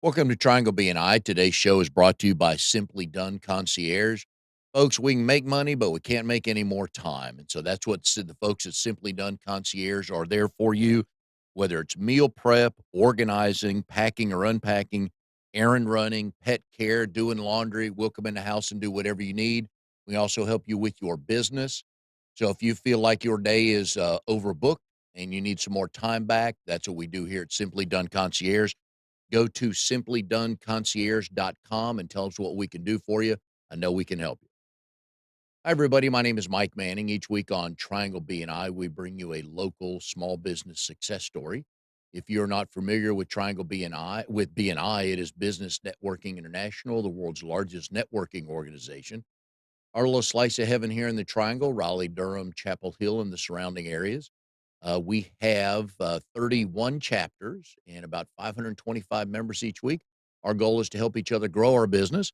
Welcome to Triangle BNI. Today's show is brought to you by Simply Done Concierge. Folks, we can make money, but we can't make any more time. And so that's what the folks at Simply Done Concierge are there for you, whether it's meal prep, organizing, packing or unpacking, errand running, pet care, doing laundry. We'll come in the house and do whatever you need. We also help you with your business. So if you feel like your day is overbooked and you need some more time back, that's what we do here at Simply Done Concierge. Go to simplydoneconcierge.com and tell us what we can do for you. I know we can help you. Hi, everybody. My name is Mike Manning. Each week on Triangle BNI, we bring you a local small business success story. If you're not familiar with Triangle BNI, it is Business Networking International, the world's largest networking organization. Our little slice of heaven here in the Triangle, Raleigh, Durham, Chapel Hill, and the surrounding areas. We have 31 chapters and about 525 members each week. Our goal is to help each other grow our business.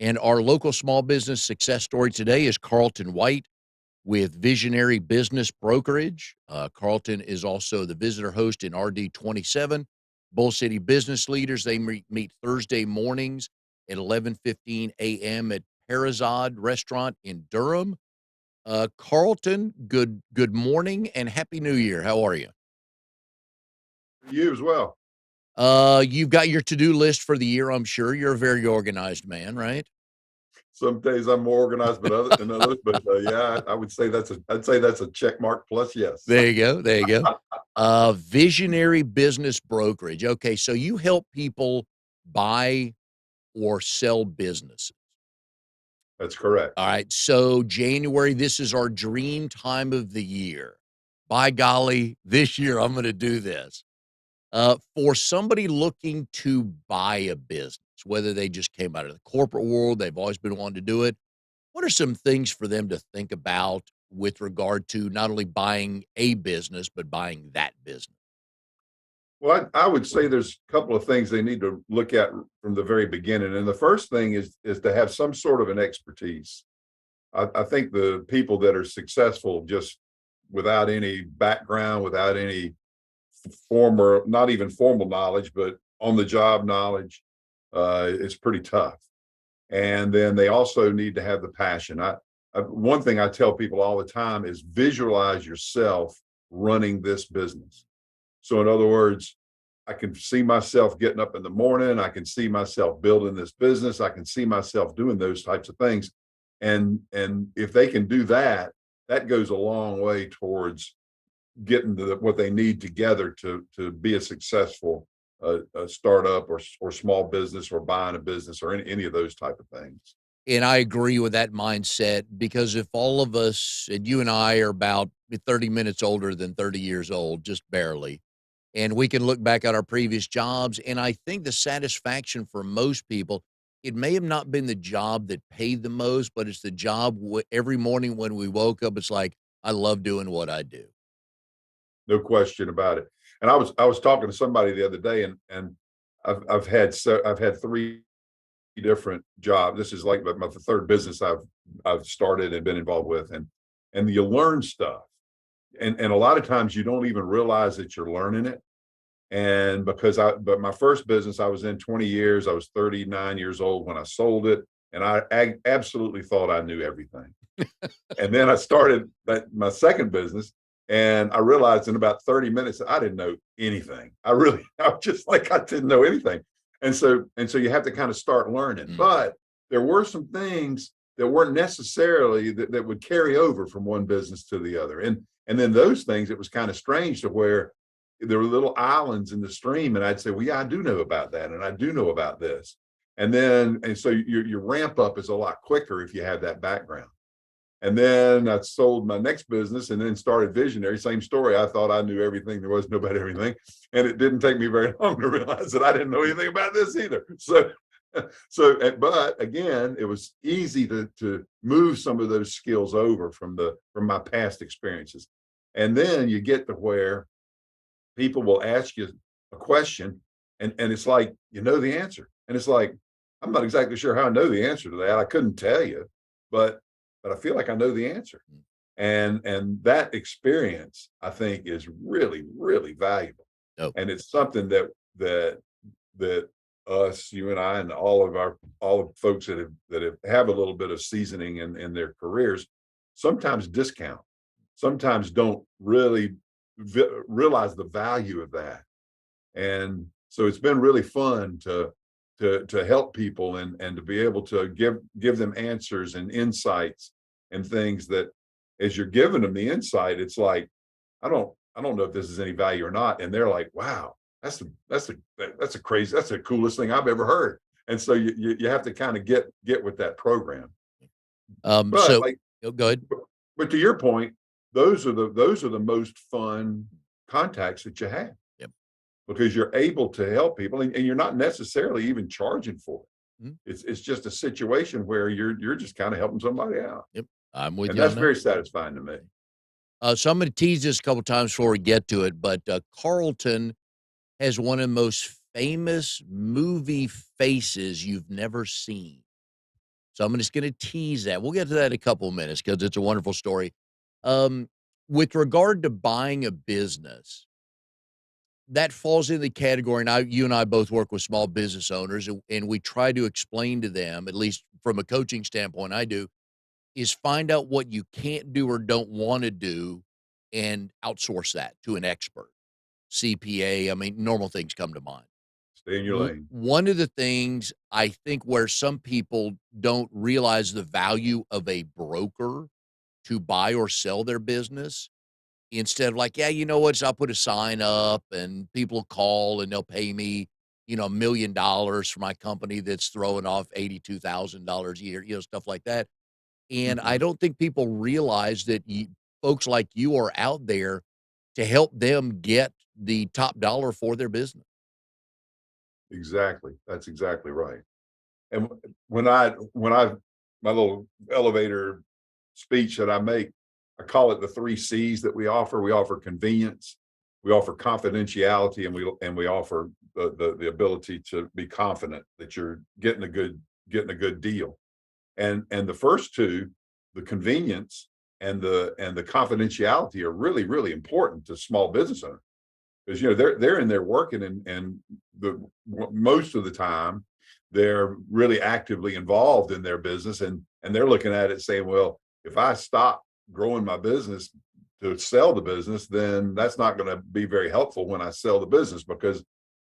And our local small business success story today is Carlton White with Visionary Business Brokerage. Carlton is also the visitor host in RD27. Bull City business leaders, they meet Thursday mornings at 11:15 a.m. at Parazad Restaurant in Durham. Carlton, good morning and happy New Year. How are you? You as well. You've got your to-do list for the year, I'm sure. You're a very organized man, right? Some days I'm more organized but other than others, but yeah, I would say I'd say that's a check mark plus yes. There you go. There you go. Visionary Business Brokerage. Okay, so you help people buy or sell businesses. That's correct. All right. So January, this is our dream time of the year. By golly, this year I'm going to do this. For somebody looking to buy a business, whether they just came out of the corporate world, they've always been wanting to do it. What are some things for them to think about with regard to not only buying a business, but buying that business? Well, I would say there's a couple of things they need to look at from the very beginning. And the first thing is to have some sort of an expertise. I think the people that are successful just without any background, without any former, not even formal knowledge, but on the job knowledge, it's pretty tough. And then they also need to have the passion. One thing I tell people all the time is visualize yourself running this business. So in other words, I can see myself getting up in the morning. I can see myself building this business. I can see myself doing those types of things. And if they can do that, that goes a long way towards getting what they need together to be a successful a startup or small business or buying a business or any of those type of things. And I agree with that mindset because if all of us, and you and I are about 30 minutes older than 30 years old, just barely, and we can look back at our previous jobs, and I think the satisfaction for most people, it may have not been the job that paid the most, but it's the job every morning when we woke up, it's like, I love doing what I do. No question about it. And I was talking to somebody the other day, and I've had three different jobs. This is like my third business I've started and been involved with, and you learn stuff, and a lot of times you don't even realize that you're learning it. And but my first business I was in 20 years. I was 39 years old when I sold it, and I absolutely thought I knew everything. And then I started my second business, and I realized in about 30 minutes that I didn't know anything. I was just like, I didn't know anything. And so you have to kind of start learning. Mm. But there were some things that weren't necessarily that would carry over from one business to the other. And then those things, it was kind of strange to where there were little islands in the stream, and I'd say, well, yeah, I do know about that, and I do know about this. And so your ramp up is a lot quicker if you have that background. And then I sold my next business and then started Visionary. Same story. I thought I knew everything. There was nobody everything. And it didn't take me very long to realize that I didn't know anything about this either. But again, it was easy to move some of those skills over from my past experiences. And then you get to where people will ask you a question, and it's like, you know the answer. And it's like, I'm not exactly sure how I know the answer to that. I couldn't tell you, but I feel like I know the answer. And that experience, I think, is really, really valuable. Oh, And it's something that us, you and I, and all of folks that have a little bit of seasoning in their careers, sometimes discount, sometimes don't really realize the value of that. And so it's been really fun to help people and to be able to give them answers and insights and things that, as you're giving them the insight, it's like, I don't know if this is any value or not. And they're like, wow, that's the coolest thing I've ever heard. And so you have to kind of get with that program. But So like, oh, go ahead. but to your point, those are the most fun contacts that you have, Yep. because you're able to help people, and you're not necessarily even charging for Mhm. it. It's just a situation where you're just kind of helping somebody out. Yep. I'm with And you on that's that. very satisfying to me. So I'm going to tease this a couple times before we get to it, but Carlton has one of the most famous movie faces you've never seen. So I'm just going to tease that. We'll get to that in a couple of minutes because it's a wonderful story. Um, with regard to buying a business, that falls in the category. And you and I both work with small business owners, and we try to explain to them, at least from a coaching standpoint, I do, is find out what you can't do or don't want to do and outsource that to an expert. CPA, I mean, normal things come to mind. Stay in your lane. One of the things I think where some people don't realize the value of a broker to buy or sell their business, instead of like, yeah, you know what? So I'll put a sign up and people will call and they'll pay me, $1 million for my company that's throwing off $82,000 a year, stuff like that. And I Mhm. don't think people realize that folks like you are out there to help them get the top dollar for their business. Exactly. That's exactly right. And when I my little elevator speech that I make, I call it the 3 C's that we offer. We offer convenience, we offer confidentiality, and we offer the ability to be confident that you're getting a good deal. And the first two, the convenience and the confidentiality, are really, really important to small business owners, because they're in there working, and most of the time they're really actively involved in their business, and they're looking at it saying, well, if I stop growing my business to sell the business, then that's not going to be very helpful when I sell the business, because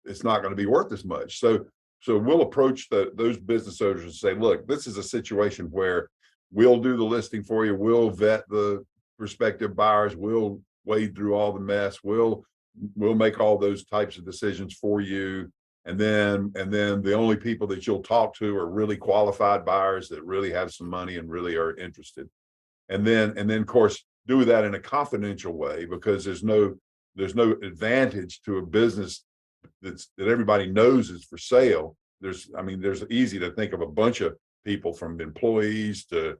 it's not going to be worth as much. So we'll approach those business owners and say, look, this is a situation where we'll do the listing for you, we'll vet the prospective buyers, we'll wade through all the mess, we'll make all those types of decisions for you. And then the only people that you'll talk to are really qualified buyers that really have some money and really are interested. And then of course do that in a confidential way, because there's no advantage to a business that everybody knows is for sale. There's easy to think of a bunch of people, from employees to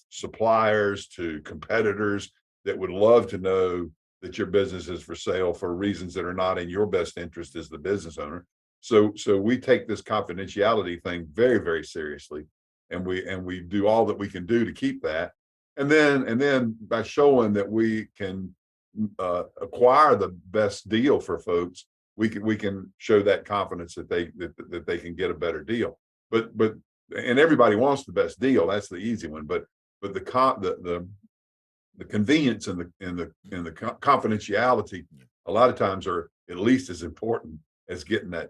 suppliers to competitors, that would love to know that your business is for sale for reasons that are not in your best interest as the business owner. So we take this confidentiality thing very, very seriously, and we do all that we can do to keep that. And then by showing that we can acquire the best deal for folks, we can show that confidence that they can get a better deal. But and everybody wants the best deal. That's the easy one. But the convenience and the confidentiality, a lot of times, are at least as important as getting that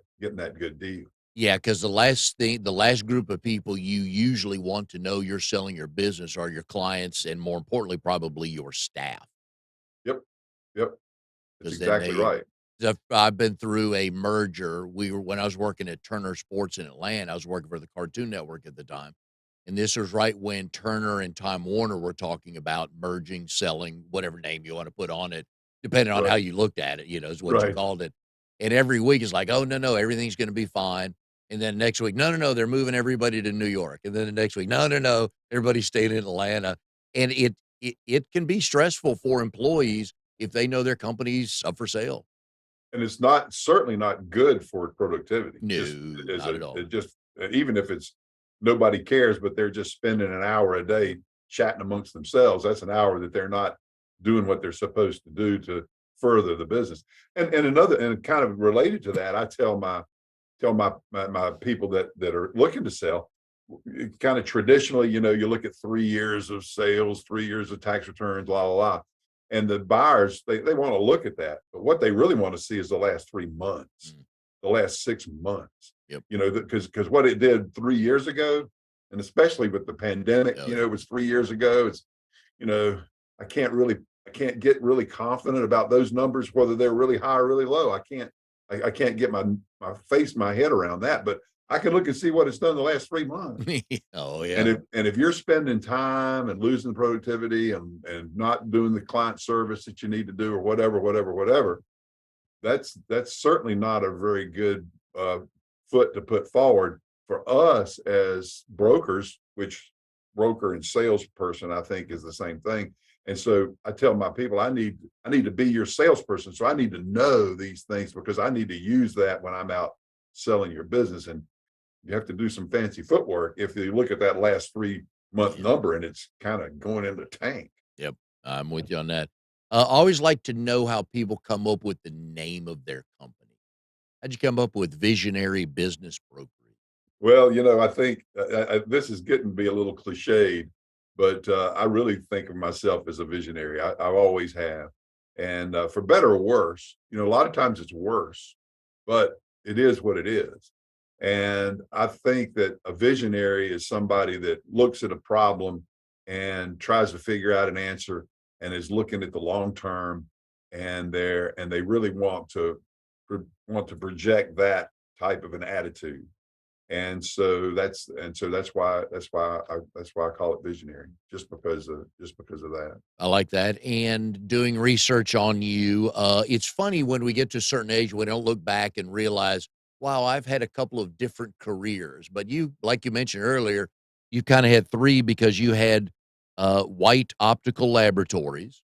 good deal. Yeah, because the last group of people you usually want to know you're selling your business are your clients, and more importantly, probably your staff. Yep, yep, that's Because then exactly right. I've been through a merger. When I was working at Turner Sports in Atlanta, I was working for the Cartoon Network at the time. And this was right when Turner and Time Warner were talking about merging, selling, whatever name you want to put on it, depending on how Right, you looked at it, is what you right. called it. And every week is like, oh, no, no, everything's going to be fine. And then next week, no, no, no, they're moving everybody to New York. And then the next week, no, no, no, everybody's staying in Atlanta. And it can be stressful for employees if they know their company's up for sale. And it's not certainly not good for productivity. Just No, as not a at all. it just even if it's nobody cares, but they're just spending an hour a day chatting amongst themselves. That's an hour that they're not doing what they're supposed to do to further the business. And kind of related to that, I tell tell my people that are looking to sell, kind of traditionally, you look at 3 years of sales, 3 years of tax returns, blah, blah, blah. And the buyers, they want to look at that. But what they really want to see is the last 3 months, Mm, the last 6 months, yep. because what it did 3 years ago, and especially with the pandemic, Oh, yeah. it was 3 years ago. It's, you know, I can't really, I can't get really confident about those numbers, whether they're really high or really low. I can't get my head around that, but I can look and see what it's done the last 3 months. Oh, And yeah. if you're spending time and losing productivity and not doing the client service that you need to do, or whatever, that's certainly not a very good foot to put forward for us as brokers, which broker and salesperson, I think, is the same thing. And so I tell my people, I need to be your salesperson. So I need to know these things because I need to use that when I'm out selling your business. And you have to do some fancy footwork if you look at that last 3 month Yeah. number and it's kind of going in the tank. Yep. I'm with you on that. Always like to know how people come up with the name of their company. How'd you come up with Visionary Business Brokerage? Well, I think this is getting to be a little cliched, but I really think of myself as a visionary. I always have. And for better or worse, a lot of times it's worse, but it is what it is. And I think that a visionary is somebody that looks at a problem and tries to figure out an answer and is looking at the long term, and they really want to project that type of an attitude. And so that's why I call it visionary, just because of that. I like that. And doing research on you, it's funny when we get to a certain age, we don't look back and realize, wow, I've had a couple of different careers. But you, like you mentioned earlier, you kind of had three because you had White Optical Laboratories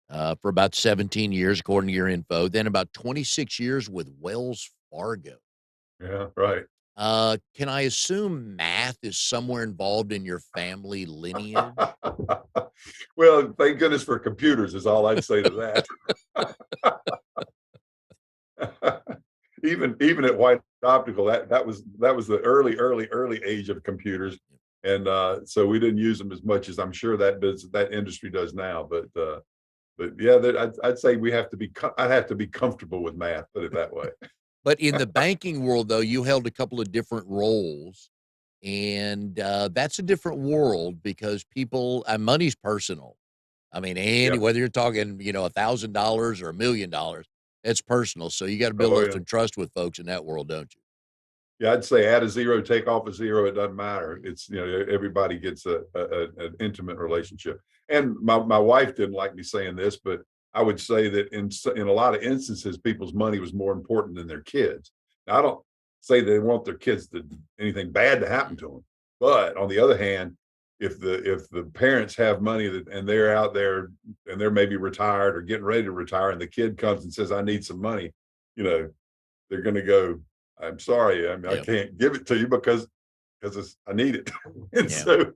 for about 17 years, according to your info, then about 26 years with Wells Fargo. Yeah, right. Can I assume math is somewhere involved in your family lineage? Well, thank goodness for computers is all I'd say to that. Even at White Optical, that was the early age of computers, and so we didn't use them as much as I'm sure that industry does now. But yeah, I'd say I'd have to be comfortable with math, put it that way. But in the banking world, though, you held a couple of different roles, and that's a different world because people money's personal. I mean, Yeah. whether you're talking, $1,000 or $1,000,000, it's personal. So you got to build Oh up yeah. some trust with folks in that world, don't you? Yeah, I'd say add a zero, take off a zero. It doesn't matter. It's everybody gets an intimate relationship. And my wife didn't like me saying this, but I would say that in a lot of instances, people's money was more important than their kids. Now, I don't say they want their kids to anything bad to happen Mm, to them, but on the other hand, if the parents have money and they're out there and they're maybe retired or getting ready to retire, and the kid comes and says, "I need some money," you know, they're going to go, "I'm sorry, I mean, I yeah, can't give it to you because I need it." and yeah, so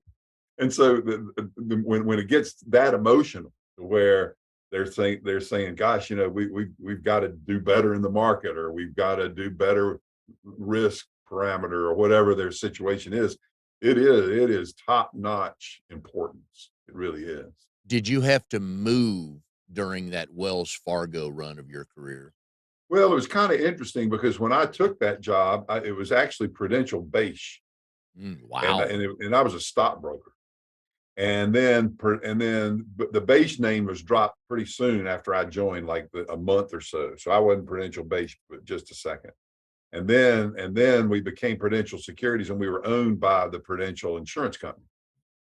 and so when it gets that emotional to where they're saying, "Gosh, we've got to do better in the market, or we've got to do better risk parameter, or whatever their situation is," it is top notch importance. It really is. Did you have to move during that Wells Fargo run of your career? Well, it was kind of interesting because when I took that job, it was actually Prudential base, Mm, and wow. and I was a stockbroker. But the base name was dropped pretty soon after I joined, like a month or so. So I wasn't Prudential base, but just a second. And then we became Prudential Securities, and we were owned by the Prudential Insurance Company.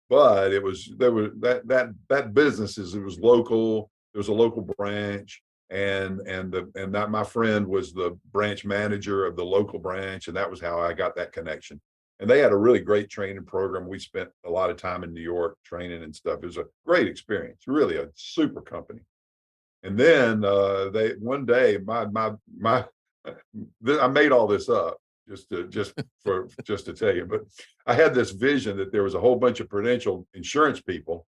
But there was that business it was local. There was a local branch, and that my friend was the branch manager of the local branch, and that was how I got that connection. And they had a really great training program. We spent a lot of time in New York training and stuff. It was a great experience, really a super company. And then they one day my I made all this up just to tell you, but I had this vision that there was a whole bunch of Prudential insurance people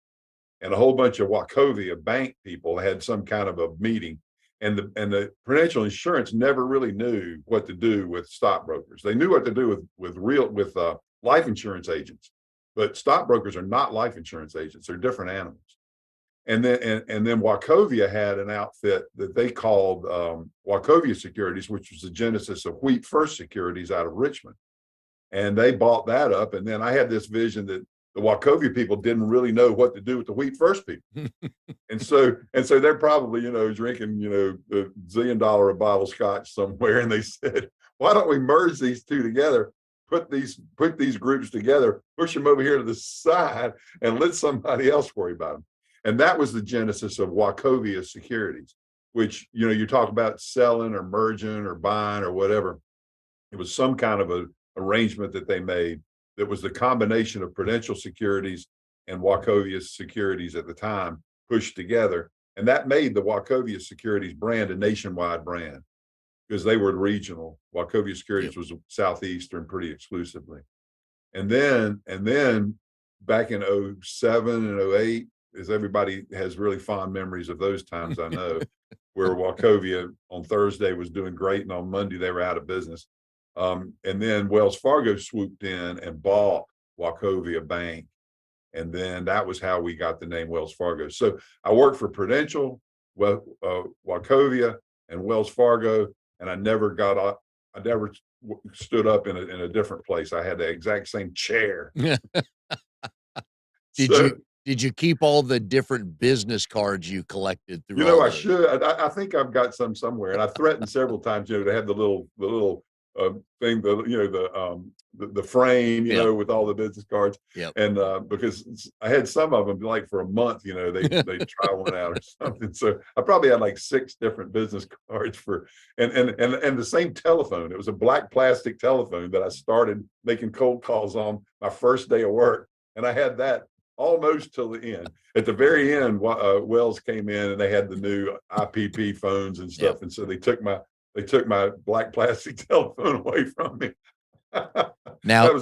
and a whole bunch of Wachovia bank people had some kind of a meeting, and the Prudential Insurance never really knew what to do with stockbrokers. They knew what to do with life insurance agents, but stockbrokers are not life insurance agents. They're different animals. And then Wachovia had an outfit that they called Wachovia Securities, which was the genesis of Wheat First Securities out of Richmond. And they bought that up. And then I had this vision that the Wachovia people didn't really know what to do with the Wheat First people. and so they're probably, drinking, $1 zillion a bottle of scotch somewhere. And they said, why don't we merge these two together, put these groups together, push them over here to the side, and let somebody else worry about them. And that was the genesis of Wachovia Securities, which, you talk about selling or merging or buying or whatever. It was some kind of a arrangement that they made that was the combination of Prudential Securities and Wachovia Securities at the time pushed together. And that made the Wachovia Securities brand a nationwide brand because they were regional. Wachovia Securities was Southeastern pretty exclusively. And then back in 07 and 08, as everybody has really fond memories of those times, I know, where Wachovia on Thursday was doing great, and on Monday they were out of business. And then Wells Fargo swooped in and bought Wachovia Bank, and then that was how we got the name Wells Fargo. So I worked for Prudential, Wachovia, and Wells Fargo, and I never stood up in a different place. I had the exact same chair. Did you keep all the different business cards you collected through? I should. I think I've got some somewhere, and I threatened several times, to have the little thing, the frame, with all the business cards. And because I had some of them like for a month, they try one out or something. So I probably had like 6 different business cards and the same telephone. It was a black plastic telephone that I started making cold calls on my first day of work, and I had that almost till the end. At the very end, Wells came in and they had the new IPP phones and stuff, and so they took my black plastic telephone away from me. Now that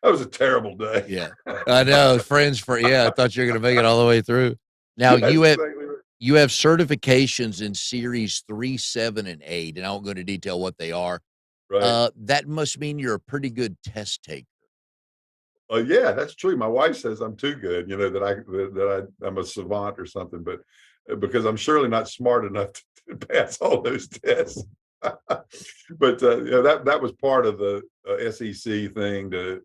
was a terrible day. Yeah, I know. I thought you were going to make it all the way through. Now you have certifications in series 3, 7, and 8, and I won't go into detail what they are. Right. That must mean you're a pretty good test taker. Yeah, that's true. My wife says I'm too good, I'm a savant or something, but because I'm surely not smart enough to pass all those tests. But that was part of the SEC thing to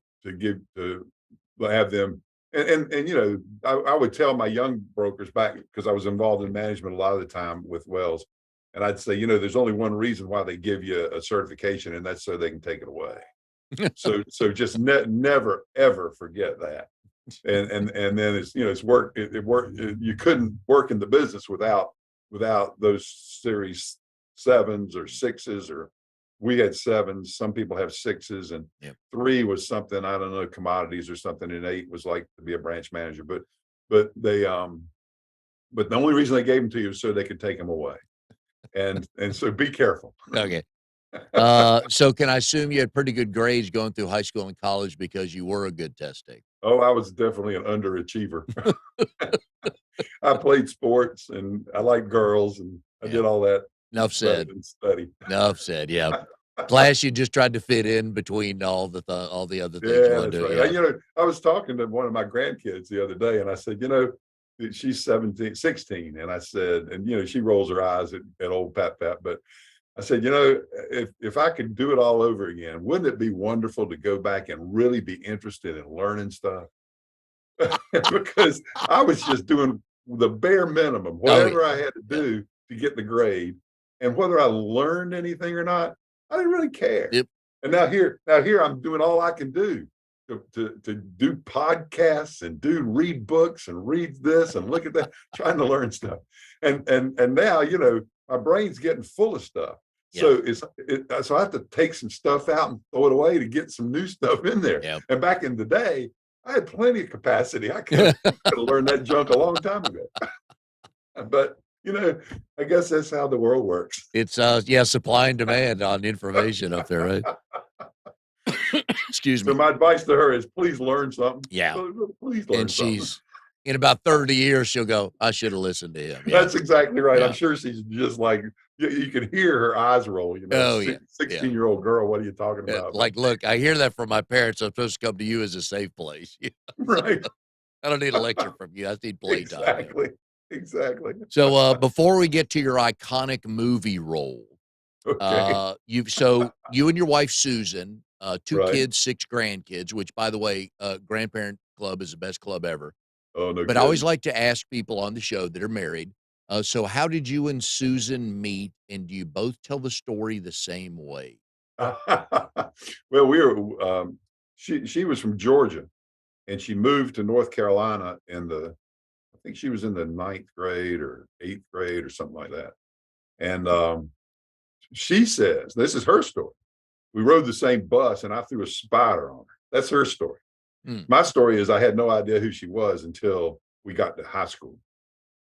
have them. And I would tell my young brokers back, because I was involved in management a lot of the time with Wells, and I'd say, there's only one reason why they give you a certification, and that's so they can take it away. So just never ever forget that. And then it's work. It worked. You couldn't work in the business without those series 7s or 6s, or we had 7s. Some people have 6s, and 3 was something, I don't know, commodities or something, and 8 was like to be a branch manager. But they but the only reason they gave them to you is so they could take them away. And so be careful. Okay. So can I assume you had pretty good grades going through high school and college because you were a good test taker? Oh, I was definitely an underachiever. I played sports and I liked girls and I did all that. Enough said. Study. Enough said. Yeah. Class, you just tried to fit in between all the other things. Yeah, that's right. Yeah. I was talking to one of my grandkids the other day, and I said, she's 16, and I said, and she rolls her eyes at old Pat, but I said, if I could do it all over again, wouldn't it be wonderful to go back and really be interested in learning stuff? Because I was just doing the bare minimum, whatever I had to do to get the grade, and whether I learned anything or not, I didn't really care. Yep. And now here I'm doing all I can do to do podcasts and read books and read this and look at that, trying to learn stuff. And now, my brain's getting full of stuff. So so I have to take some stuff out and throw it away to get some new stuff in there. Yep. And back in the day, I had plenty of capacity. I could have learned that junk a long time ago. But I guess that's how the world works. It's supply and demand on information up there, right? Excuse me. So my advice to her is, please learn something. Yeah. Please learn something. She's, in about 30 years, she'll go, I should have listened to him. Yeah. That's exactly right. Yeah. I'm sure she's just like You can hear her eyes roll, Oh, yeah. Yeah. 16-year-old girl, what are you talking Yeah. about? Like, look, I hear that from my parents. I'm supposed to come to you as a safe place. So Right. I don't need a lecture from you. I just need playtime, man. Exactly. Exactly. So, before we get to your iconic movie role, Okay. you and your wife, Susan, 2 Right. kids, 6 grandkids, which, by the way, grandparent club is the best club ever. Oh, no But I always kidding. like to ask people on the show that are married, so how did you and Susan meet, and do you both tell the story the same way? Well, she was from Georgia, and she moved to North Carolina I think she was in the ninth grade or eighth grade or something like that. And she says, this is her story. We rode the same bus and I threw a spider on her. That's her story. Mm, My story is I had no idea who she was until we got to high school.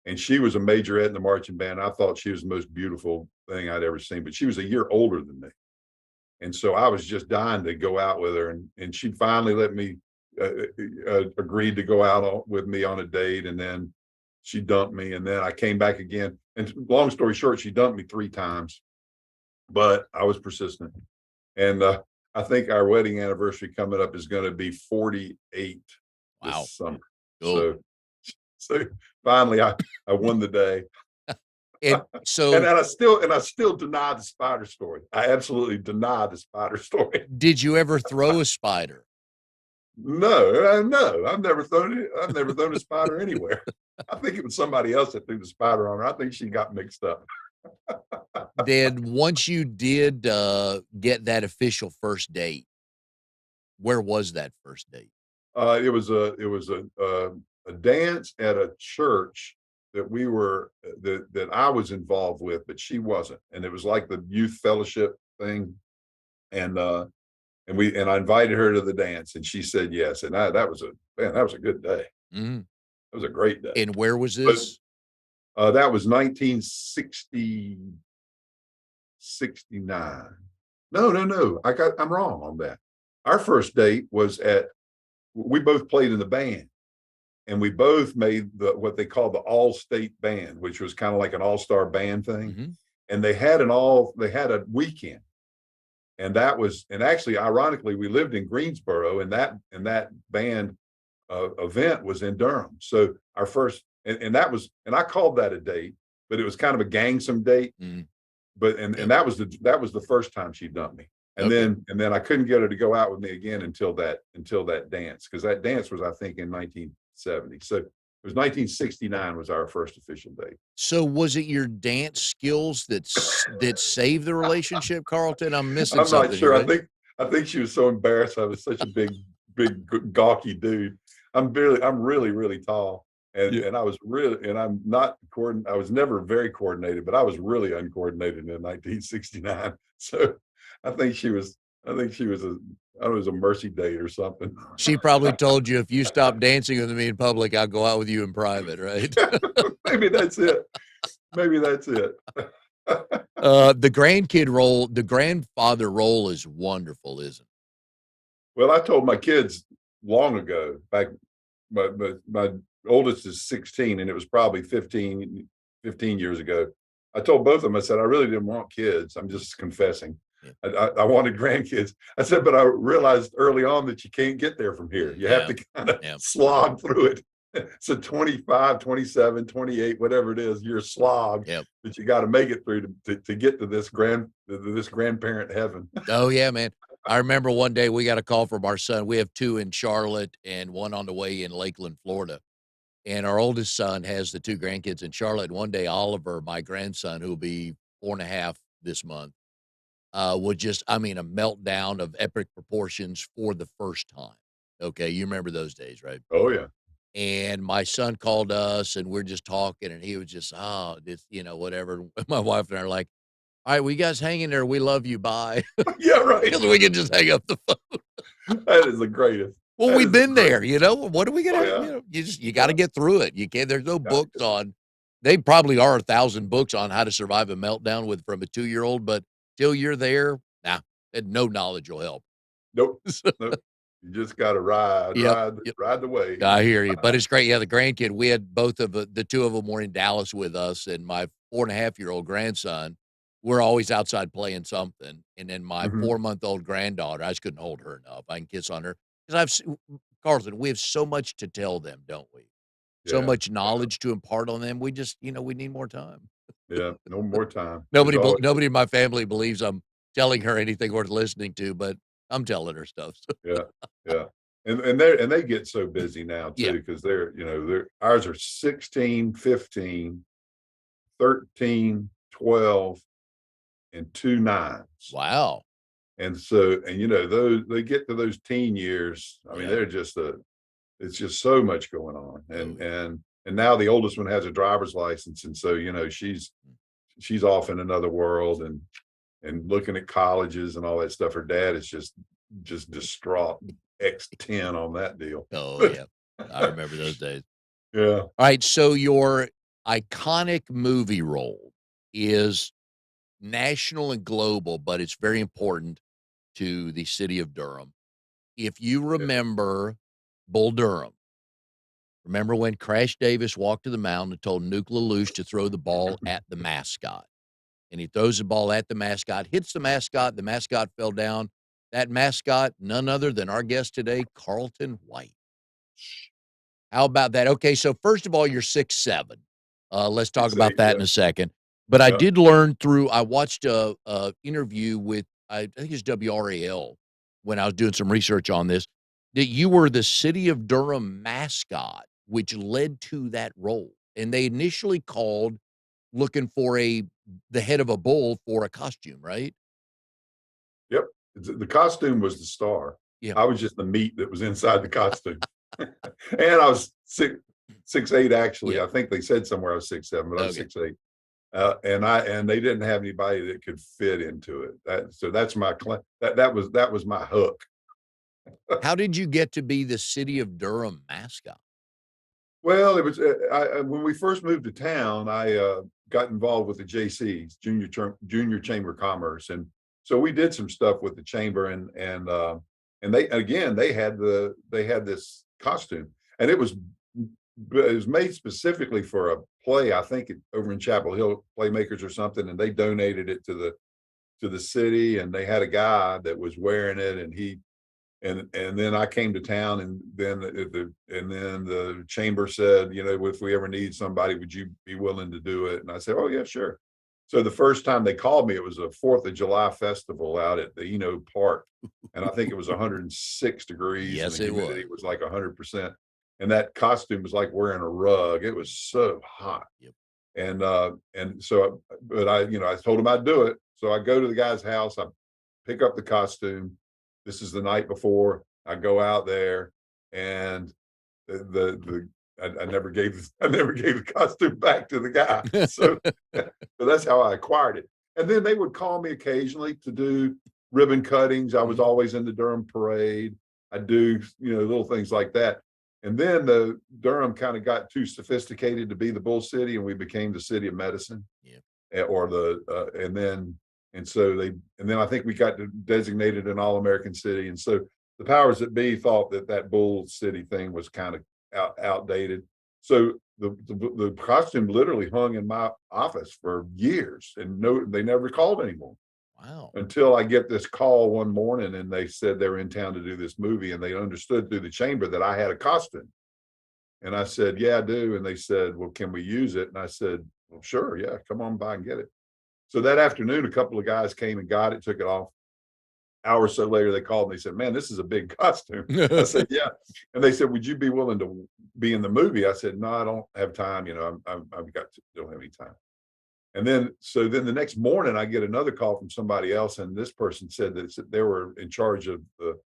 And she was a majorette in the marching band. I thought she was the most beautiful thing I'd ever seen, but she was a year older than me. And so I was just dying to go out with her. And she finally let me agreed to go out with me on a date. And then she dumped me. And then I came back again. And long story short, she dumped me 3 times, but I was persistent. And I think our wedding anniversary coming up is going to be 48 wow, this summer. cool. So finally I won the day. And And, so I still deny the spider story. I absolutely deny the spider story. did you ever throw a spider? No, no, I've never thrown a spider anywhere. I think it was somebody else that threw the spider on her. I think she got mixed up. Then once you did, get that official first date, where was that first date? It was a dance at a church that that I was involved with, but she wasn't. And it was like the youth fellowship thing. And I invited her to the dance and she said yes. And that was a good day. Mhm, It was a great day. and where was But this? that was 1969. No, no, no. I'm wrong on that. Our first date was we both played in the band and we both made what they call the all-state band, which was kind of like an all-star band thing. Mhm, And they had a weekend. And actually, ironically, we lived in Greensboro and that band event was in Durham. So our first, and I called that a date, but it was kind of a gangsome date. mhm, But yep, that was the first time she dumped me. okay. And then I couldn't get her to go out with me again until that dance, because that dance was I think in 1970. So it was 1969 was our first official date. So was it your dance skills that saved the relationship, Carlton? I'm missing I'm not something here, sure. right? I think she was so embarrassed. I was such a big gawky dude. I'm really, really tall. Yeah. And I was really, and I'm not I was never very coordinated, but I was really uncoordinated in 1969. So I think she was, I think she was I don't know, it was a mercy date or something. She probably told you, "If you stop dancing with me in public, I'll go out with you in private," right? Maybe that's it. Maybe that's it. The grandfather role is wonderful, isn't it? Well, I told my kids long ago, back my oldest is 16 and it was probably 15 years ago. I told both of them, I said, I really didn't want kids. I'm just confessing. Yeah. I wanted grandkids. I said, but I realized early on that you can't get there from here. Mm, You have yeah, to kind of yeah. slog through it. So 25, 27, 28, whatever it is, you're a slog Yep. that you got to make it through to get to this grandparent heaven. Oh, yeah, man. I remember one day we got a call from our son. We have 2 in Charlotte and 1 on the way in Lakeland, Florida. And our oldest son has the 2 grandkids in Charlotte. And one day, Oliver, my grandson, who will be 4.5 this month, would just, I mean, a meltdown of epic proportions for the first time. Okay. You remember those days, right? Oh yeah. And my son called us and we're just talking and he was just, oh, this, whatever. My wife and I are like, all right, we guys hang in there. We love you. Bye. Yeah, right. Because we can just hang up the phone. That is the greatest. Well, That we've is the been there, greatest. What are we Oh gonna, yeah. you got to Yeah. get through it. You can't, there's no Got books to. on, they probably are 1,000 books on how to survive a meltdown from a 2-year-old, but till you're there, nah, and no knowledge will help. Nope. Nope. You just got to Yep. Yep. ride the wave. I hear you, but it's great. Yeah, the grandkid, we had both of the 2 of them were in Dallas with us, and my 4.5-year-old grandson. we're always outside playing something. And then my Mhm. 4-month-old granddaughter, I just couldn't hold her enough. I can kiss on her because Carlton, we have so much to tell them, don't we? So Yeah, much knowledge to impart on them. We just, we need more time. yeah, no more time. There's Nobody, always nobody in my family believes I'm telling her anything worth listening to, but I'm telling her stuff. So, yeah, yeah. And they get so busy now yeah. too, because they're ours are 16, 15, 13, 12, and 2 nines. Wow. And so, those they get to those teen years. I mean, Yeah. they're just it's just so much going on. Oh, And yeah. now the oldest one has a driver's license, and so, Mm. she's off in another world and looking at colleges and all that stuff. Her dad is just distraught, X10 on that deal. Oh, yeah. I remember those days. Yeah. All right. So your iconic movie role is national and global, but it's very important to the city of Durham. If you Yeah. remember Bull Durham, remember when Crash Davis walked to the mound and told Nuke LaLoosh to throw the ball at the mascot? And he throws the ball at the mascot fell down. That mascot, none other than our guest today, Carlton White. How about that? Okay, so first of all, you're 6'7". Let's talk 6'8", about that yeah, in a second. But I yeah, did learn I watched a interview with, I think it's WRAL, when I was doing some research on this, that you were the city of Durham mascot, which led to that role. And they initially called looking for the head of a bull for a costume, right? yep. The costume was the star. Yeah. I was just the meat that was inside the costume. And I was 6'8", actually. Yeah. I think they said somewhere I was 6'7", but I was Okay. 6'8". And they didn't have anybody that could fit into it. That's my that was my hook. How did you get to be the city of Durham mascot? Well, it was when we first moved to town. I got involved with the JCs, Junior Chamber of Commerce, and so we did some stuff with the chamber, and they had this costume, and it was made specifically for a play. I think over in Chapel Hill, Playmakers or something, and they donated it to the city, and they had a guy that was wearing it, and then I came to town, and then the chamber said, if we ever need somebody, would you be willing to do it? And I said, oh yeah, sure. So the first time they called me, it was a 4th of July festival out at the Park, and I think it was 106 degrees, and Yes, the it was. humidity was like 100%, and that costume was like wearing a rug. It was so hot, Yep. and so, but I told him I'd do it. So I go to the guy's house, I pick up the costume. This is the night before. I go out there, and I never gave the costume back to the guy. So, so that's how I acquired it. And then they would call me occasionally to do ribbon cuttings. I was Mhm. always in the Durham parade. I do little things like that. And then the Durham kind of got too sophisticated to be the Bull City, and we became the city of medicine, Yeah. or and then I think we got designated an all-American city. And so the powers that be thought that Bull City thing was kind of outdated. So the costume literally hung in my office for years, and they never called anymore Wow. until I get this call one morning, and they said they were in town to do this movie, and they understood through the chamber that I had a costume. And I said, yeah, I do. And they said, well, can we use it? And I said, well, sure, yeah, come on by and get it. So that afternoon, a couple of guys came and got it, took it off. Hour or so later, they called and they said, man, this is a big costume. I said, yeah. And they said, would you be willing to be in the movie? I said, no, I don't have time. Don't have any time. And then the next morning, I get another call from somebody else. And this person said that they were in charge of the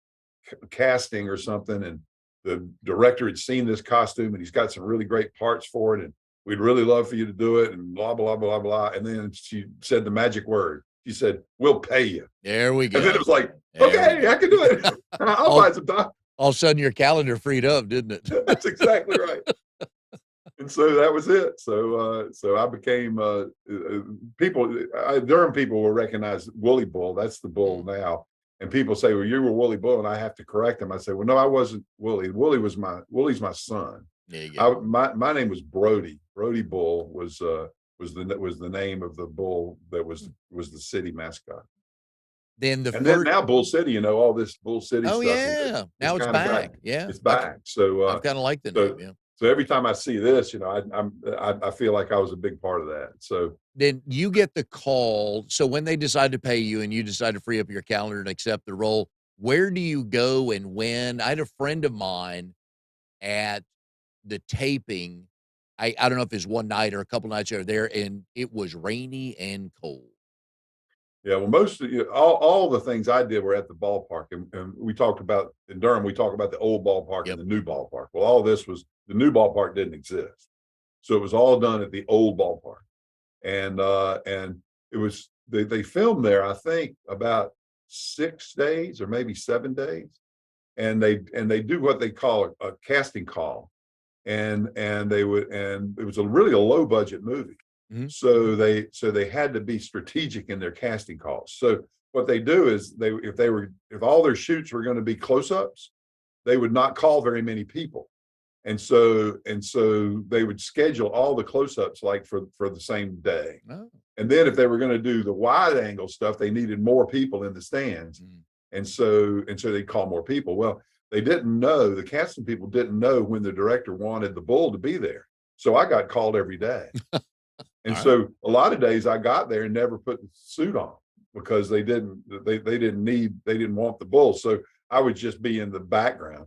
casting or something. And the director had seen this costume, and he's got some really great parts for it. And we'd really love for you to do it, and blah, blah, blah, blah. And then she said the magic word. She said, we'll pay you. There we And then it go. was like, There we okay, go. I can do it. I'll all, buy some time. all of a sudden, your calendar freed up, didn't it? That's exactly right. And so that was it. So I became Durham people will recognize Woolly Bull. That's the bull Mm. now. And people say, well, you were Woolly Bull, and I have to correct them. I say, well, no, I wasn't Woolly. Woolly's my son. There you go. My name was Brody. Brody Bull was was the name of the bull that was the city mascot. Then the And then first now Bull City, all this Bull City Oh, stuff yeah. is Now it's kind of back. back. Yeah. It's back. So I've kinda liked the name, so yeah. so every time I see this, I feel like I was a big part of that. So Then you get the call. So when they decide to pay you and you decide to free up your calendar and accept the role, where do you go and when? I had a friend of mine at the taping. I don't know if it's one night or a couple nights they were there, and it was rainy and cold. yeah, well, most of all the things I did were at the ballpark, and we talked about in Durham. We talk about the old ballpark and Yep. the new ballpark. Well, all this was the new ballpark didn't exist, so it was all done at the old ballpark, and it was they filmed there. I think about 6 days or maybe 7 days, and they do what they call a casting call, and it was really a low budget movie. Mhm. So they had to be strategic in their casting calls. So what they do is if all their shoots were going to be close-ups, they would not call very many people. And so they would schedule all the close-ups like for the same day. Oh. And then if they were going to do the wide angle stuff, they needed more people in the stands. Mm. And so they'd call more people. Well, the casting people didn't know when the director wanted the bull to be there. So I got called every day. And Alright. so a lot of days I got there and never put the suit on because they didn't want the bull. So I would just be in the background.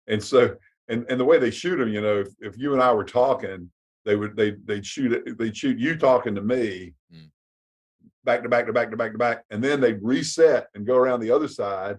And so and the way they shoot them, if you and I were talking, they'd shoot you talking to me Mm. back to back to back to back to back, and then they'd reset and go around the other side,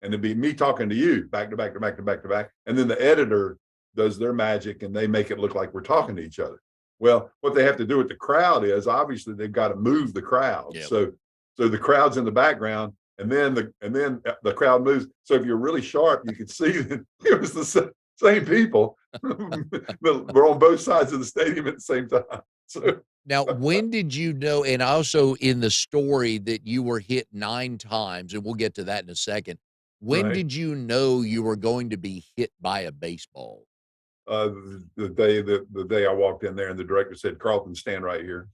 and it'd be me talking to you back to back to back to back to back, and then the editor does their magic and they make it look like we're talking to each other. Well, what they have to do with the crowd is obviously they've got to move the crowd. Yep. So the crowd's in the background, and then the crowd moves. So if you're really sharp, you could see that it was the same people, but we're on both sides of the stadium at the same time. So Now, when did you know, and also in the story that you were hit 9 times, and we'll get to that in a second. When right. did you know you were going to be hit by a baseball? The day I walked in there and the director said, "Carlton, stand right here,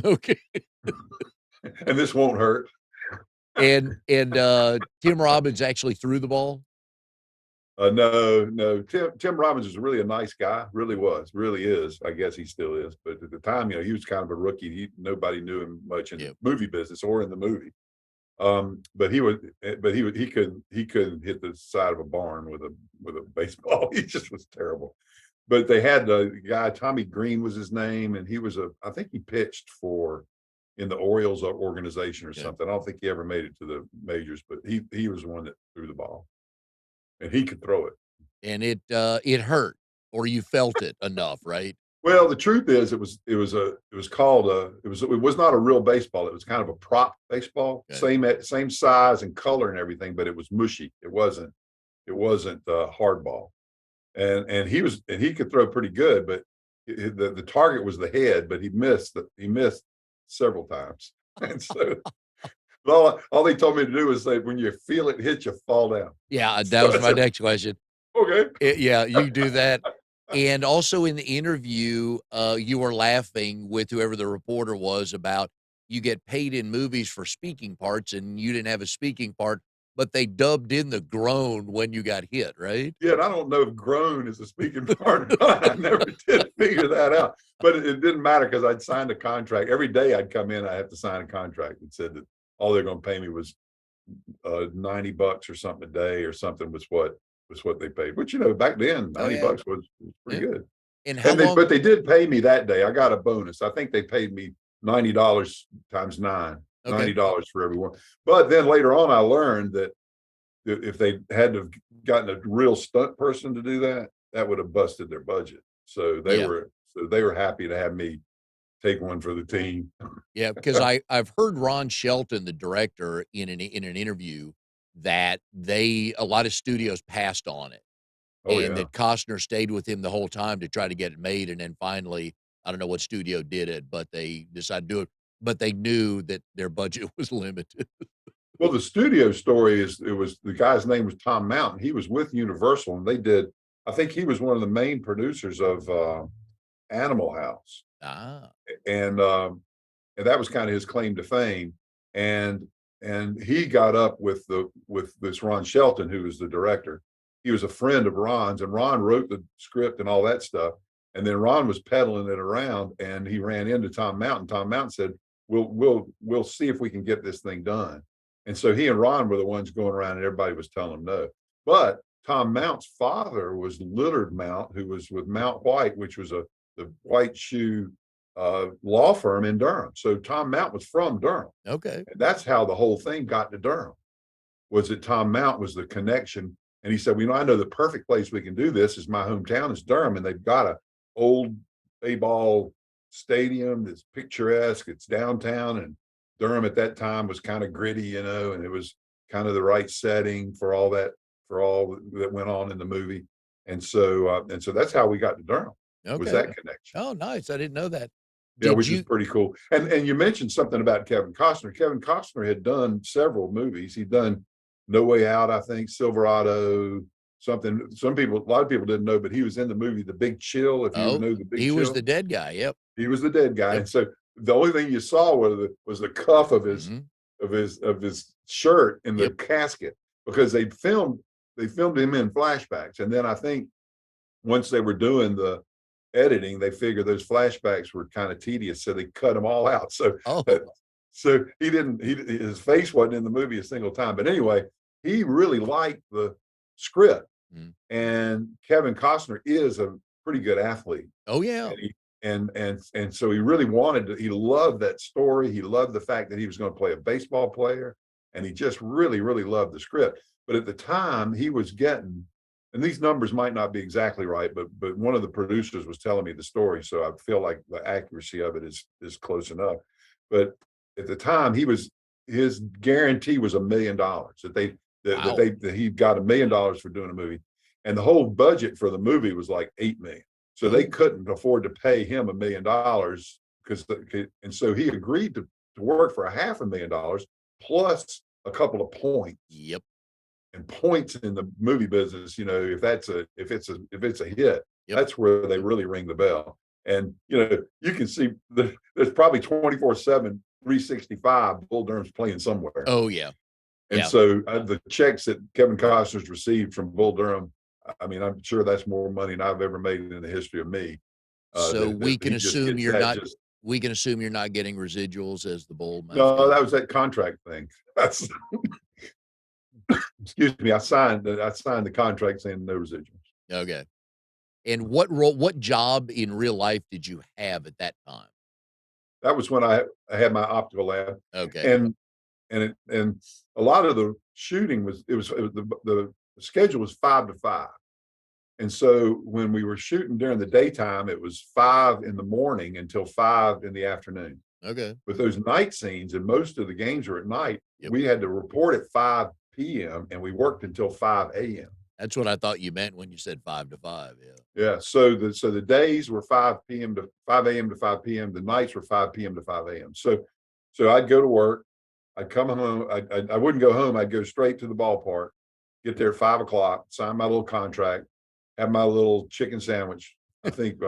Okay. and this won't hurt." And Tim Robbins actually threw the ball? No. Tim Robbins is really a nice guy. Really is. I guess he still is. But at the time, he was kind of a rookie. Nobody knew him much in the Yep. movie business or in the movie. But he couldn't hit the side of a barn with a baseball. He just was terrible. But they had the guy, Tommy Green was his name, and I think he pitched in the Orioles organization or Yeah. something. I don't think he ever made it to the majors, but he was the one that threw the ball, and he could throw it. And it hurt, or you felt it enough, right? Well, the truth is, it was not a real baseball. It was kind of a prop baseball, Okay. same size and color and everything, but it was mushy. It wasn't hardball. And he could throw pretty good, but the target was the head, but he missed several times. And so all they told me to do was say, when you feel it hit you, fall down. Yeah, that So was I my said, next question. okay. Yeah, you do that. And also in the interview, you were laughing with whoever the reporter was about you get paid in movies for speaking parts, and you didn't have a speaking part, but they dubbed in the groan when you got hit, right? Yeah, and I don't know if groan is a speaking part or not. I never did figure that out. But it didn't matter because I'd signed a contract. Every day I'd come in, I have to sign a contract that said that all they're going to pay me was $90 or something a day or something was what they paid. Which back then Oh, 90 yeah. bucks was pretty Yeah. good. And how long? But they did pay me that day. I got a bonus. I think they paid me $90 times 9, Okay. $90 for everyone. But then later on, I learned that if they had to have gotten a real stunt person to do that, that would have busted their budget. So Yeah. they were happy to have me take one for the team. Yeah, because I've heard Ron Shelton, the director, in an interview that a lot of studios passed on it, Oh and yeah. that Costner stayed with him the whole time to try to get it made, and then finally, I don't know what studio did it, but they decided to do it, but they knew that their budget was limited. Well, the studio story was the guy's name was Tom Mountain. He was with Universal, and I think he was one of the main producers of Animal House. Ah, and and that was kind of his claim to fame. And he got up with this Ron Shelton, who was the director. He was a friend of Ron's, and Ron wrote the script and all that stuff. And then Ron was peddling it around, and he ran into Tom Mountain. Tom Mountain said, "We'll see if we can get this thing done." And so he and Ron were the ones going around, and everybody was telling him no. But Tom Mount's father was Lillard Mount, who was with Mount White, which was the white shoe law firm in Durham. So Tom Mount was from Durham. okay. And that's how the whole thing got to Durham, was that Tom Mount was the connection. And he said, well, I know the perfect place we can do this is my hometown is Durham. And they've got a old A-ball stadium that's picturesque. It's downtown. And Durham at that time was kind of gritty, and it was kind of the right setting for all that went on in the movie. And so that's how we got to Durham, was Okay. that connection. Oh, nice. I didn't know that. Yeah, Did which is you pretty cool. And you mentioned something about Kevin Costner. Kevin Costner had done several movies. He'd done No Way Out, I think, Silverado, something. A lot of people didn't know, but he was in the movie The Big Chill. If you Oh, know The Big he was the Chill, dead guy. Yep. he was the dead guy. Yep. And so the only thing you saw was the cuff of his Mhm. of his shirt in the Yep. casket, because they filmed him in flashbacks. And then I think once they were doing the editing, they figured those flashbacks were kind of tedious, so they cut them all out. So Oh, so his face wasn't in the movie a single time. But anyway, he really liked the script, mm. and Kevin Costner is a pretty good athlete. Oh, yeah. And so he really wanted to, he loved that story. He loved the fact that he was going to play a baseball player, and he just really, really loved the script. But at the time he was getting, and these numbers might not be exactly right, but one of the producers was telling me the story, so I feel like the accuracy of it is close enough. But at the time, his guarantee was $1 million, Wow. that he got $1 million for doing a movie, and the whole budget for the movie was like 8 million. So they Oh, couldn't afford to pay him $1 million, and so he agreed to work for $500,000 plus a couple of points. yep. And points in the movie business, if it's a hit, Yep. that's where they really ring the bell. And you can see there's probably 24/7, 365 Bull Durham's playing somewhere. Oh, yeah. And Yeah. so the checks that Kevin Costner's received from Bull Durham, I mean, I'm sure that's more money than I've ever made in the history of me. So That he just gets that just we can assume you're not getting residuals as the Bull no, mascot. that was that contract thing. That's excuse me. I signed the contract saying no residuals. Okay. And what job in real life did you have at that time? That was when I had my optical lab, Okay. and and a lot of the shooting was the schedule was 5 to 5. And so when we were shooting during the daytime, it was 5 in the morning until 5 in the afternoon. Okay. With those night scenes, and most of the games were at night, Yep. we had to report at 5 p.m. and we worked until 5 a.m. That's what I thought you meant when you said 5 to 5. Yeah. Yeah. So the days were 5 p.m. to 5 a.m. to 5 p.m. The nights were 5 p.m. to 5 a.m. So I'd go to work. I'd come home. I wouldn't go home. I'd go straight to the ballpark, get there at 5 o'clock, sign my little contract, have my little chicken sandwich. I think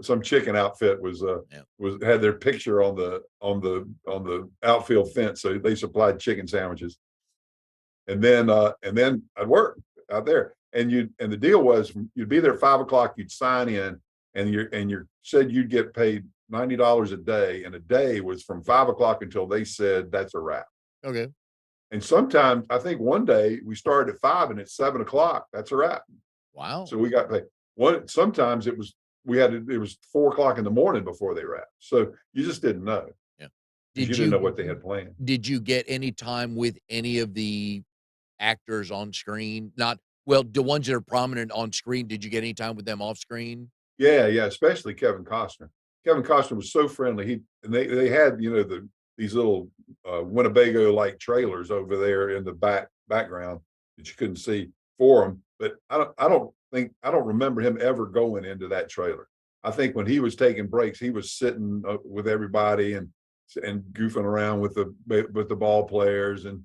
some chicken outfit Yeah. had their picture on the outfield fence, so they supplied chicken sandwiches. And then I'd work out there. And the deal was, you'd be there at 5 o'clock, you'd sign in, and you said you'd get paid $90 a day, and a day was from 5 o'clock until they said that's a wrap. Okay. And sometimes, I think one day we started at 5 and at 7 o'clock, that's a wrap. Wow. So we got paid. Sometimes it was 4 o'clock in the morning before they wrapped. So you just didn't know, Yeah. because you Did didn't know you what they had planned. did you get any time with any of the actors on screen? Not the ones that are prominent on screen, did you get any time with them off screen? Yeah, yeah, especially Kevin Costner. Kevin Costner was so friendly. They had, these little Winnebago like trailers over there in the background that you couldn't see for him. But I don't remember him ever going into that trailer. I think when he was taking breaks, he was sitting with everybody and goofing around with the ball players and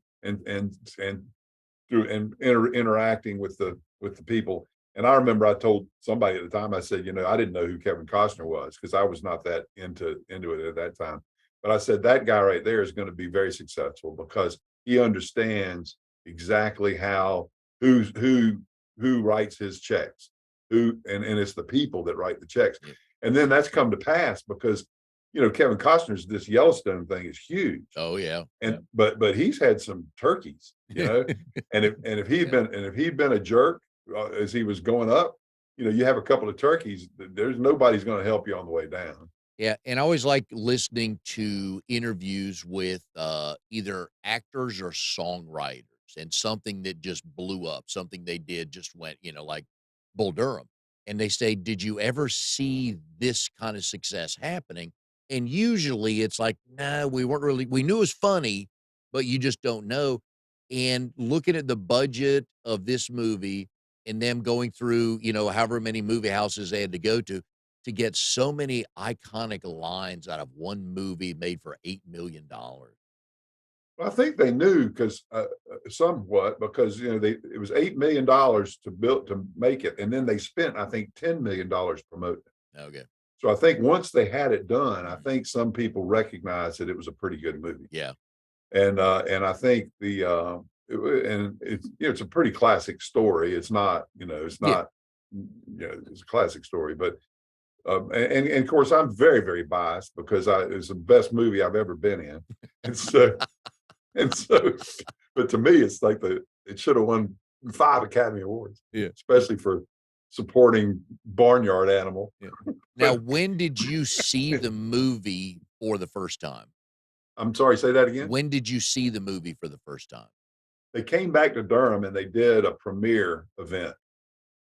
interacting with the people. And I remember I told somebody at the time, I said, I didn't know who Kevin Costner was because I was not that into it at that time. But I said that guy right there is going to be very successful because he understands exactly who writes his checks, and it's the people that write the checks. Yep. And then that's come to pass because Kevin Costner's this Yellowstone thing is huge. Oh yeah. And but he's had some turkeys, and if he'd been a jerk as he was going up, you have a couple of turkeys, there's nobody's going to help you on the way down. Yeah, and I always like listening to interviews with either actors or songwriters, and something that just blew up, something they did just went, like Bull Durham. And they say, "Did you ever see this kind of success happening?" And usually it's like, "Nah, we weren't really. We knew it was funny, but you just don't know." And looking at the budget of this movie and them going through, however many movie houses they had to go to get so many iconic lines out of one movie made for $8 million. I think they knew because somewhat because it was $8 million to make it, and then they spent I think $10 million promoting it. Okay. So I think once they had it done, I Mhm. think some people recognized that it was a pretty good movie. Yeah. And I think it's a pretty classic story. It's not, it's Yeah. not, it's a classic story. But and of course, I'm very, very biased because it's the best movie I've ever been in, and so and so. But to me, it's like it should have won 5 Academy Awards, Yeah. especially for supporting barnyard animal. Yeah. Now, But when did you see the movie for the first time? I'm sorry, say that again. When did you see the movie for the first time? They came back to Durham and they did a premiere event,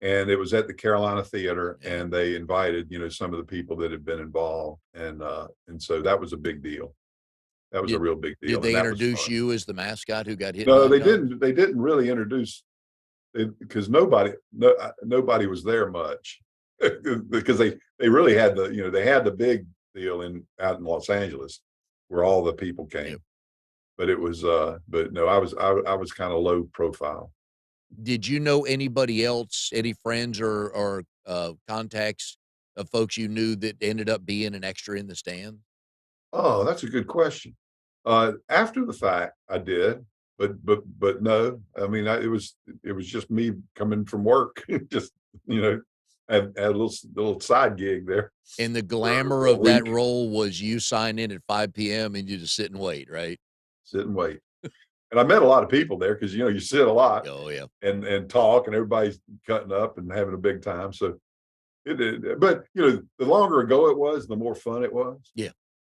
and it was at the Carolina Theater, Yeah. and they invited some of the people that had been involved, and so that was a big deal. That was a Did real big did deal, and they that was introduce fun. you as the mascot who got hit No, 9 they times? didn't. They didn't really introduce it because nobody was there much because they really had they had the big deal out in Los Angeles where all the people Yep. came, but it was but no, I was kind of low profile. Did you know anybody else, any friends or contacts of folks you knew that ended up being an extra in the stand? Oh, that's a good question. After the fact, I did, but no. I mean, it was just me coming from work, just you know, had a little side gig there And the for glamour a of that week, role was you sign in at 5 p.m. and you just sit and wait, right? sit and wait. And I met a lot of people there because you sit a lot Oh, yeah. and talk, and everybody's cutting up and having a big time. So but the longer ago it was, the more fun it was. Yeah.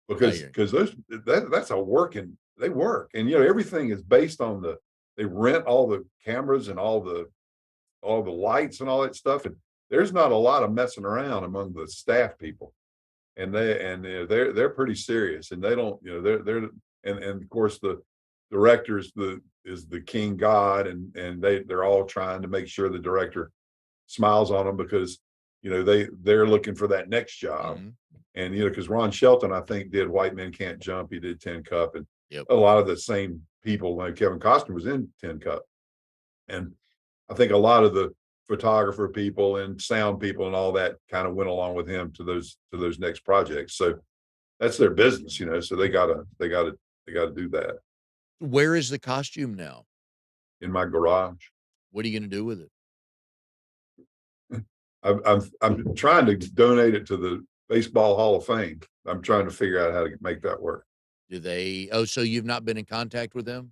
I Because hear you. that's a working they work, and everything is based on they rent all the cameras and all the lights and all that stuff, and there's not a lot of messing around among the staff people, and they're pretty serious, and they don't they're and of course the director's is the king god, and they're all trying to make sure the director smiles on them because they're looking for that next job. Mhm. And because Ron Shelton, I think, did White Men Can't Jump. He did Tin Cup, and Yep. a lot of the same people. Like Kevin Costner was in Tin Cup, and I think a lot of the photographer people and sound people and all that kind of went along with him to those next projects. So that's their business, So they gotta do that Where is the costume now? in my garage. What are you gonna do with it? I'm trying to donate it to the Baseball Hall of Fame. I'm trying to figure out how to make that work. Do they so you've not been in contact with them?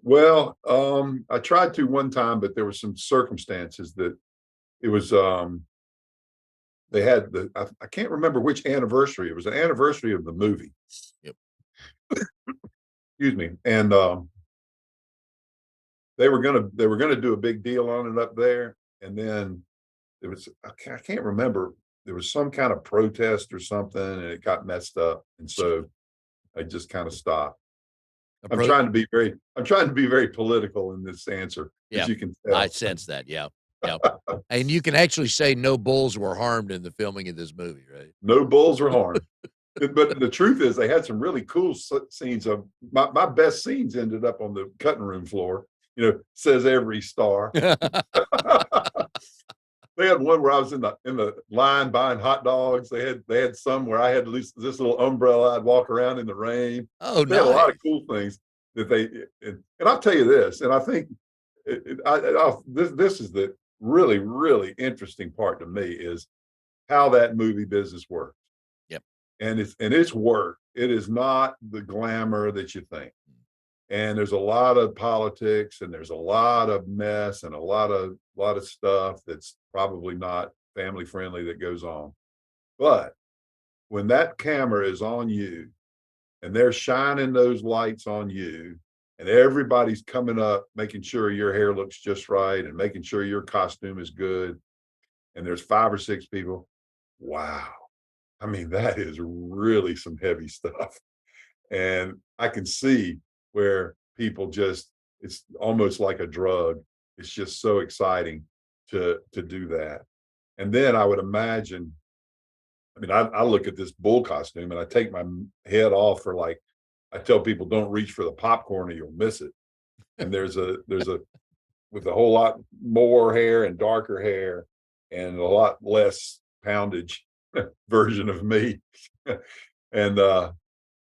Well, I tried to one time, but there were some circumstances that it was they had I can't remember which anniversary. It was an anniversary of the movie. Yep. Excuse me. And they were gonna do a big deal on it up there. And then there was I can't remember. There was some kind of protest or something, and it got messed up. And so I just kind of stopped. Appro I'm trying to be very political in this answer, Yeah. as you can I tell. sense that, yeah. Yeah. And you can actually say no bulls were harmed in the filming of this movie, right? No bulls were harmed. But the truth is, they had some really cool scenes. Of my best scenes ended up on the cutting room floor. Says every star. They had one where I was in the line buying hot dogs. They had some where I had this little umbrella. I'd walk around in the rain. Oh, They had a lot of nice. cool things that and I'll tell you this, and I think this is the really interesting part to me is how that movie business works. Yep. And it's work. It is not the glamour that you think. And there's a lot of politics and there's a lot of mess and a lot of stuff that's probably not family friendly that goes on. But when that camera is on you and they're shining those lights on you and everybody's coming up making sure your hair looks just right and making sure your costume is good and there's 5 or 6 people, wow. I mean, that is really some heavy stuff. And I can see where people just it's almost like a drug. It's just so exciting to do that. And then I would imagine, I mean, I look at this bull costume and I take my head off for like I tell people don't reach for the popcorn or you'll miss it. And there's a with a whole lot more hair and darker hair and a lot less poundage version of me. And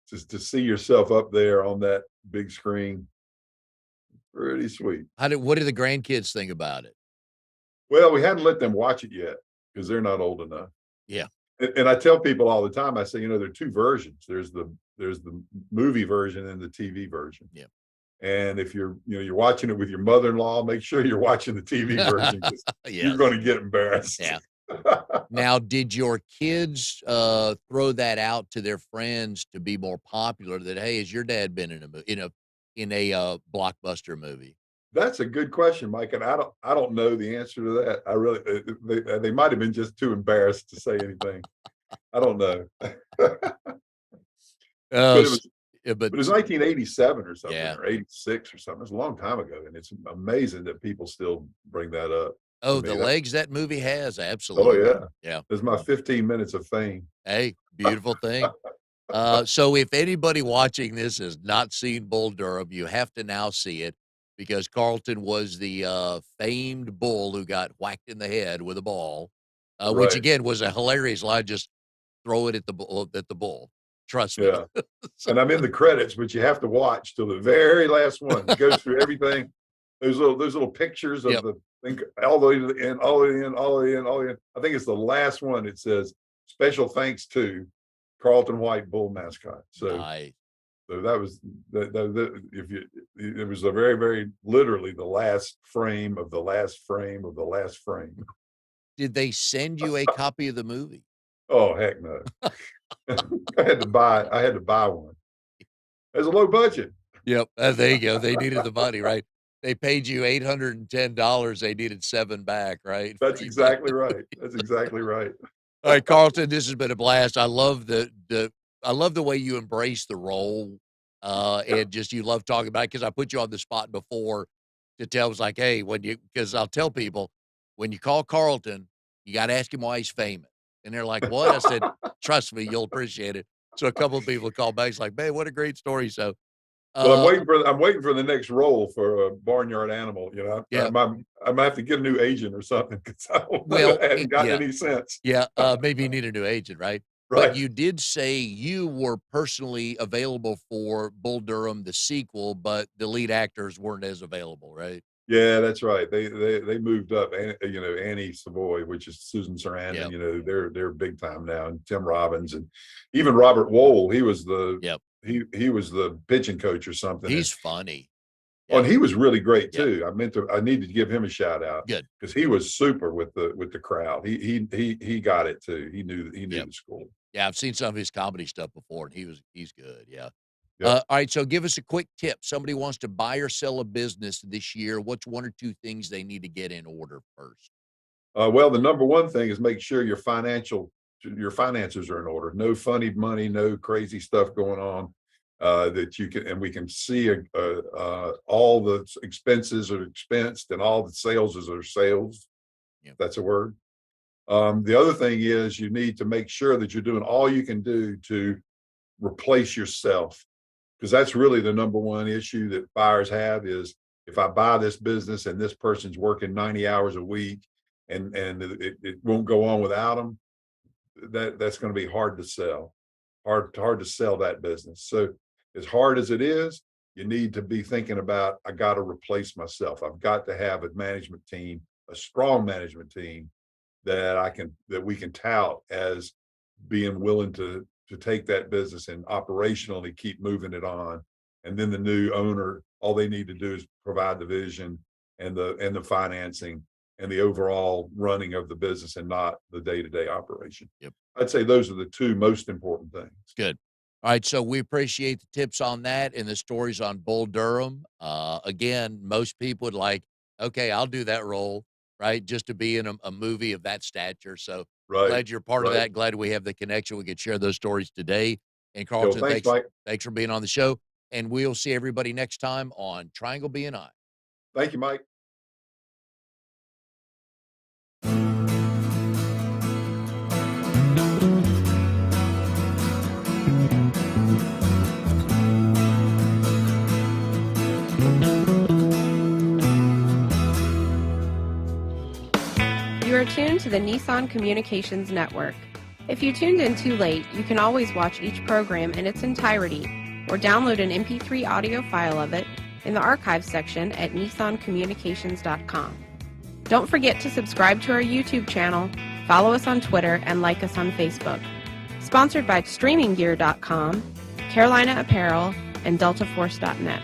just to see yourself up there on that big screen, pretty sweet. What do the grandkids think about it? Well, we hadn't let them watch it yet because they're not old enough. Yeah. And I tell people all the time, I say, there are two versions. There's the movie version and the TV version. Yeah. And if you're watching it with your mother-in-law, make sure you're watching the TV version because you're Yes. going to get embarrassed. Yeah. Now, did your kids throw that out to their friends to be more popular? That hey, has your dad been in a blockbuster movie? That's a good question, Mike, and I don't know the answer to that. I really they might have been just too embarrassed to say anything. I don't know. Uh, But it s- was yeah, but but it was 1987 or something yeah. or 86 or something. It's a long time ago, and it's amazing that people still bring that up to Oh, the me. legs that movie has, Oh, absolutely. yeah. Yeah. It's my 15 minutes of fame. Hey, beautiful thing. So if anybody watching this has not seen Bull Durham, you have to now see it because Carlton was the famed bull who got whacked in the head with a ball, which Right. again was a hilarious line. Just throw it at the bull. At the bull. Trust me. Yeah. And I'm in the credits, but you have to watch till the very last one. It goes through everything. Those little pictures of Yep. the thing all the way to the end, all the way in, all the way in, all the way in. I think it's the last one. It says special thanks to Carlton White Bull mascot. So Nice. so that was if you it was a very, very literally the last frame of the last frame of the last frame. Did they send you a copy of the movie? Oh heck no. I had to buy one. There's a low budget. Yep. There you go. They needed the money, right? They paid you $810. They needed seven back, right? That's exactly right. That's exactly right. All right, Carlton, this has been a blast. I love the way you embrace the role, Yeah. and just you love talking about it because I put you on the spot before to tell. I was like, hey, because I'll tell people when you call Carlton, you got to ask him why he's famous, and they're like, what? I said, trust me, you'll appreciate it. So a couple of people call back, it's like, man, what a great story. So, Well, I'm uh, waiting for the next role for a barnyard animal. yeah, I might have to get a new agent or something because I don't know. well, I haven't gotten yeah. any sense. Yeah, maybe you need a new agent, right? But Right. you did say you were personally available for Bull Durham, the sequel, but the lead actors weren't as available, right? Yeah, that's right. They moved up. Annie Savoy, which is Susan Sarandon. Yep, They're big time now, and Tim Robbins, and even Robert Wool. He was the yep. he was the pitching coach or something, He's funny. and Yep, he was really great yep. too. I need to give him a shout out Good. because he was super with the crowd. He got it too. He knew Yep. the school. Yeah, I've seen some of his comedy stuff before, and he's good. Yeah. Yep. All right, so give us a quick tip. Somebody wants to buy or sell a business this year. What's one or two things they need to get in order first? Well, the number one thing is make sure your finances are in order. No funny money, no crazy stuff going on. That you can and we can see all the expenses are expensed and all the sales are sales. Yeah. That's a word. The other thing is you need to make sure that you're doing all you can do to replace yourself because that's really the number one issue that buyers have is if I buy this business and this person's working 90 hours a week and it won't go on without them, that's going to be hard to sell, hard to sell that business. So as hard as it is, you need to be thinking about, I got to replace myself. I've got to have a management team, a strong management team that we can tout as being willing to take that business and operationally keep moving it on. And then the new owner, all they need to do is provide the vision and the financing and the overall running of the business, and not the day-to-day operation. Yep. I'd say those are the two most important things. Good. All right. So we appreciate the tips on that and the stories on Bull Durham. Again, most people would like, okay, I'll do that role, right? Just to be in a movie of that stature. So Right. glad you're part of Right. that. Glad we have the connection. We could share those stories today. And Yo, Carlton, thanks, Mike. thanks for being on the show. And we'll see everybody next time on Triangle BNI. Thank you, Mike. You are tuned to the Nissan Communications Network. If you tuned in too late, you can always watch each program in its entirety or download an MP3 audio file of it in the archives section at nissancommunications.com. Don't forget to subscribe to our YouTube channel, follow us on Twitter, and like us on Facebook. Sponsored by StreamingGear.com, Carolina Apparel, and DeltaForce.net.